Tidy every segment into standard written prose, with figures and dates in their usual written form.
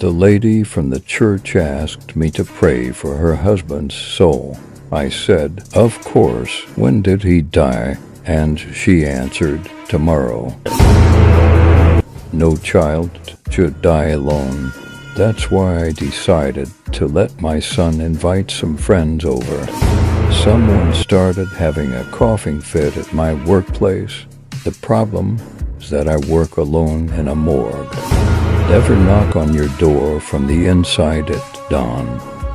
The lady from the church asked me to pray for her husband's soul. I said, "Of course. When did he die?" And she answered, "Tomorrow." No child should die alone. That's why I decided to let my son invite some friends over. Someone started having a coughing fit at my workplace. The problem is that I work alone in a morgue. Never knock on your door from the inside at dawn.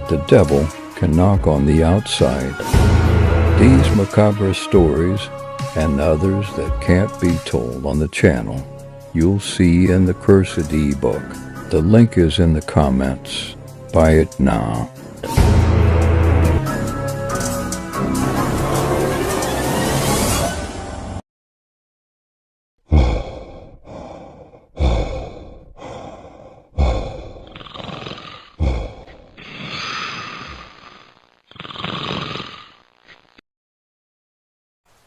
The devil can knock on the outside. These macabre stories and others that can't be told on the channel, you'll see in the Cursed ebook. The link is in the comments. Buy it now.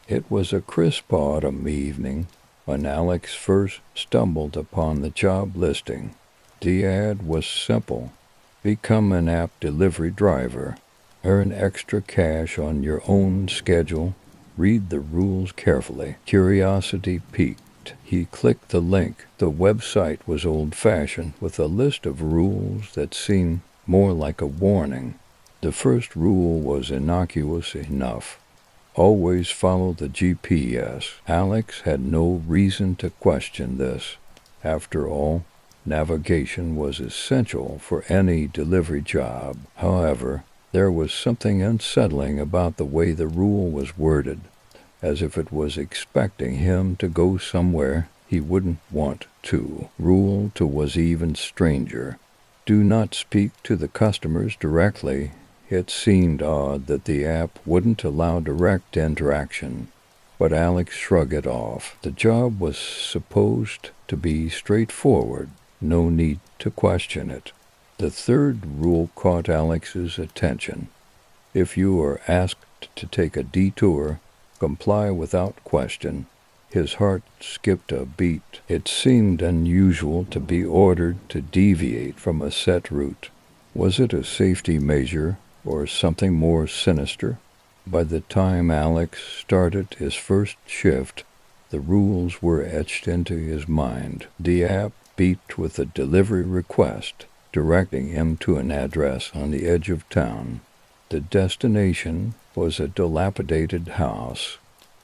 It was a crisp autumn evening when Alex first stumbled upon the job listing. The ad was simple. Become an app delivery driver. Earn extra cash on your own schedule. Read the rules carefully. Curiosity piqued. He clicked the link. The website was old-fashioned with a list of rules that seemed more like a warning. The first rule was innocuous enough. Always follow the GPS. Alex had no reason to question this. After all, navigation was essential for any delivery job. However, there was something unsettling about the way the rule was worded, as if it was expecting him to go somewhere he wouldn't want to. Rule 2 was even stranger. Do not speak to the customers directly. It seemed odd that the app wouldn't allow direct interaction, but Alex shrugged it off. The job was supposed to be straightforward. No need to question it. The third rule caught Alex's attention. If you are asked to take a detour, comply without question. His heart skipped a beat. It seemed unusual to be ordered to deviate from a set route. Was it a safety measure or something more sinister? By the time Alex started his first shift, the rules were etched into his mind. The app beeped with a delivery request, directing him to an address on the edge of town. The destination was a dilapidated house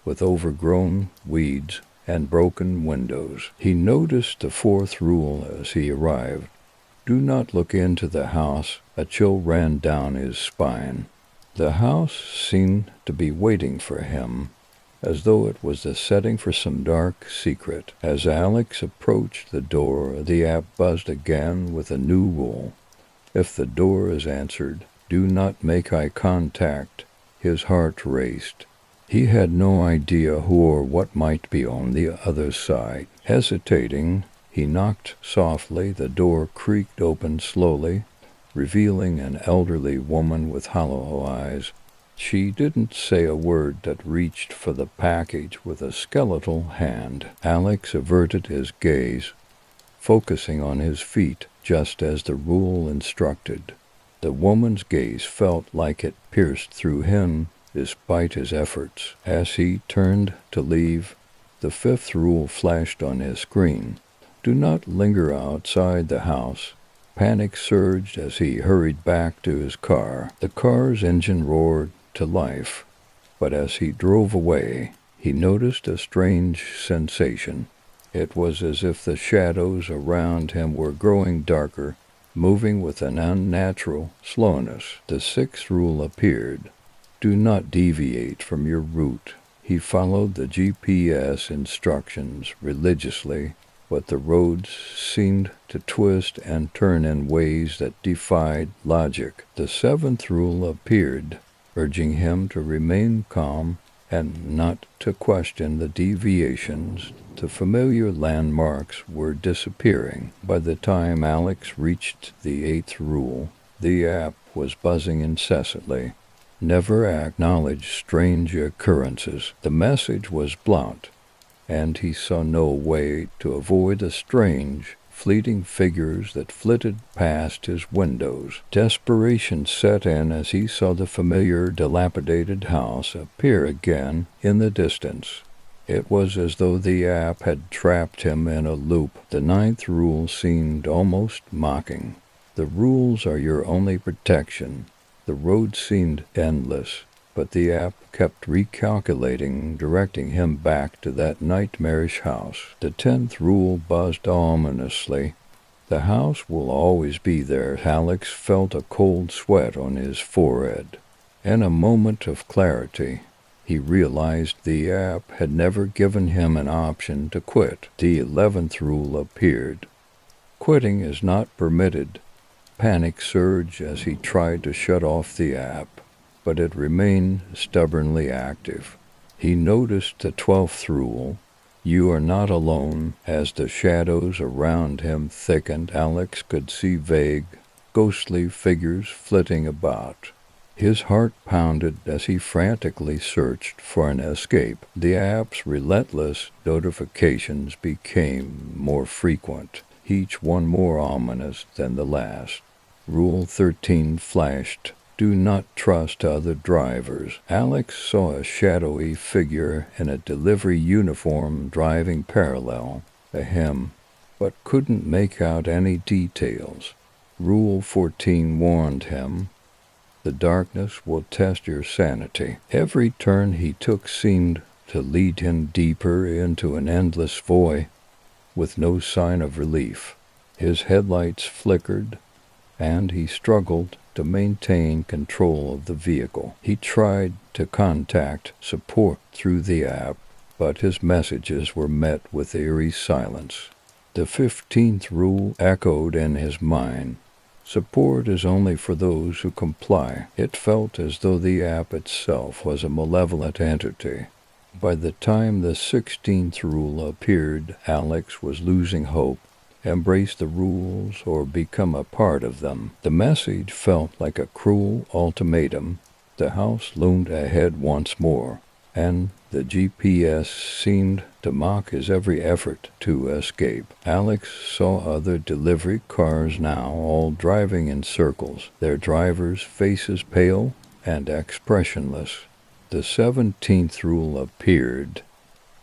with overgrown weeds and broken windows. He noticed the fourth rule as he arrived. Do not look into the house. A chill ran down his spine. The house seemed to be waiting for him, as though it was the setting for some dark secret. As Alex approached the door, the app buzzed again with a new rule. If the door is answered, do not make eye contact. His heart raced. He had no idea who or what might be on the other side. Hesitating, he knocked softly. The door creaked open slowly, revealing an elderly woman with hollow eyes. She didn't say a word but reached for the package with a skeletal hand. Alex averted his gaze, focusing on his feet, just as the rule instructed. The woman's gaze felt like it pierced through him despite his efforts. As he turned to leave, the fifth rule flashed on his screen. Do not linger outside the house. Panic surged as he hurried back to his car. The car's engine roared to life, but as he drove away, he noticed a strange sensation. It was as if the shadows around him were growing darker, moving with an unnatural slowness. The sixth rule appeared. Do not deviate from your route. He followed the GPS instructions religiously, but the roads seemed to twist and turn in ways that defied logic. The seventh rule appeared, urging him to remain calm and not to question the deviations. The familiar landmarks were disappearing. By the time Alex reached the eighth rule, the app was buzzing incessantly. Never acknowledge strange occurrences. The message was blunt, and he saw no way to avoid the strange fleeting figures that flitted past his windows. Desperation set in as he saw the familiar, dilapidated house appear again in the distance. It was as though the app had trapped him in a loop. The ninth rule seemed almost mocking. The rules are your only protection. The road seemed endless, but the app kept recalculating, directing him back to that nightmarish house. The 10th rule buzzed ominously. The house will always be there. Alex felt a cold sweat on his forehead. In a moment of clarity, he realized the app had never given him an option to quit. The 11th rule appeared. Quitting is not permitted. Panic surged as he tried to shut off the app, but it remained stubbornly active. He noticed the 12th rule. You are not alone. As the shadows around him thickened, Alex could see vague, ghostly figures flitting about. His heart pounded as he frantically searched for an escape. The app's relentless notifications became more frequent, each one more ominous than the last. Rule 13 flashed. Do not trust other drivers. Alex saw a shadowy figure in a delivery uniform driving parallel to him, but couldn't make out any details. Rule 14 warned him. The darkness will test your sanity. Every turn he took seemed to lead him deeper into an endless void, with no sign of relief. His headlights flickered, and he struggled to maintain control of the vehicle. He tried to contact support through the app, but his messages were met with eerie silence. The 15th rule echoed in his mind. Support is only for those who comply. It felt as though the app itself was a malevolent entity. By the time the 16th rule appeared, Alex was losing hope. Embrace the rules or become a part of them. The message felt like a cruel ultimatum. The house loomed ahead once more, and the GPS seemed to mock his every effort to escape. Alex saw other delivery cars now, all driving in circles, their drivers' faces pale and expressionless. The 17th rule appeared.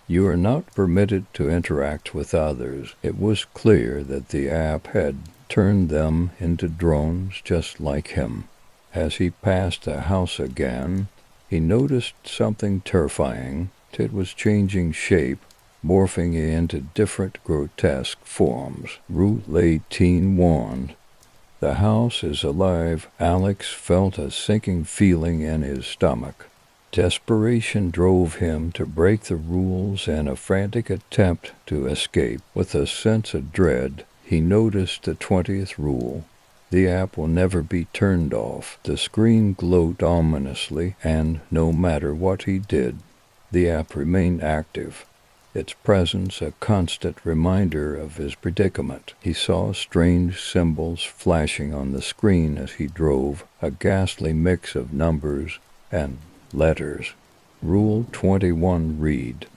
You are not permitted to interact with others. It was clear that the app had turned them into drones just like him. As he passed the house again, he noticed something terrifying. It was changing shape, morphing into different grotesque forms. Rule 18 warned. The house is alive. Alex felt a sinking feeling in his stomach. Desperation drove him to break the rules in a frantic attempt to escape. With a sense of dread, he noticed the 20th rule. The app will never be turned off. The screen glowed ominously, and no matter what he did, the app remained active, its presence a constant reminder of his predicament. He saw strange symbols flashing on the screen as he drove, a ghastly mix of numbers and letters. Rule 21 read,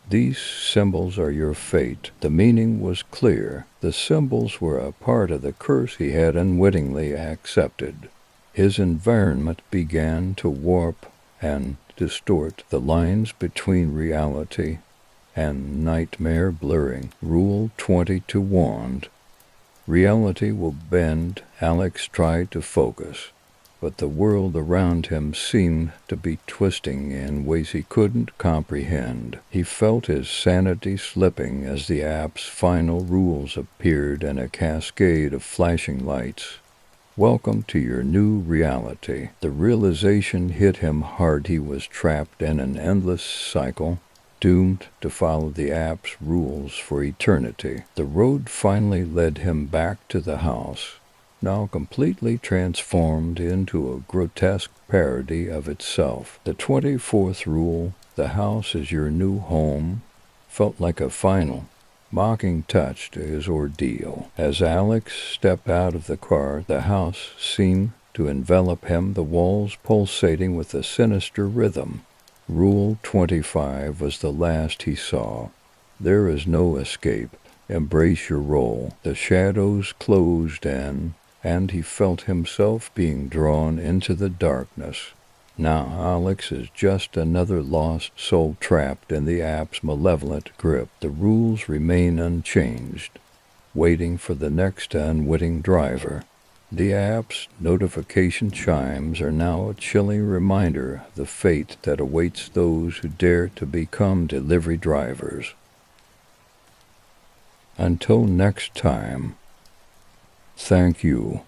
These symbols are your fate. The meaning was clear. The symbols were a part of the curse he had unwittingly accepted. His environment began to warp and distort, the lines between reality and nightmare blurring. Rule 22 warned. Reality will bend. Alex tried to focus, but the world around him seemed to be twisting in ways he couldn't comprehend. He felt his sanity slipping as the app's final rules appeared in a cascade of flashing lights. Welcome to your new reality. The realization hit him hard. He was trapped in an endless cycle, doomed to follow the app's rules for eternity. The road finally led him back to the house, now completely transformed into a grotesque parody of itself. The 24th rule, the house is your new home, felt like a final, mocking touch to his ordeal. As Alex stepped out of the car, the house seemed to envelop him, the walls pulsating with a sinister rhythm. Rule 25 was the last he saw. There is no escape. Embrace your role. The shadows closed in, and he felt himself being drawn into the darkness. Now Alex is just another lost soul trapped in the app's malevolent grip. The rules remain unchanged, waiting for the next unwitting driver. The app's notification chimes are now a chilling reminder of the fate that awaits those who dare to become delivery drivers. Until next time, thank you.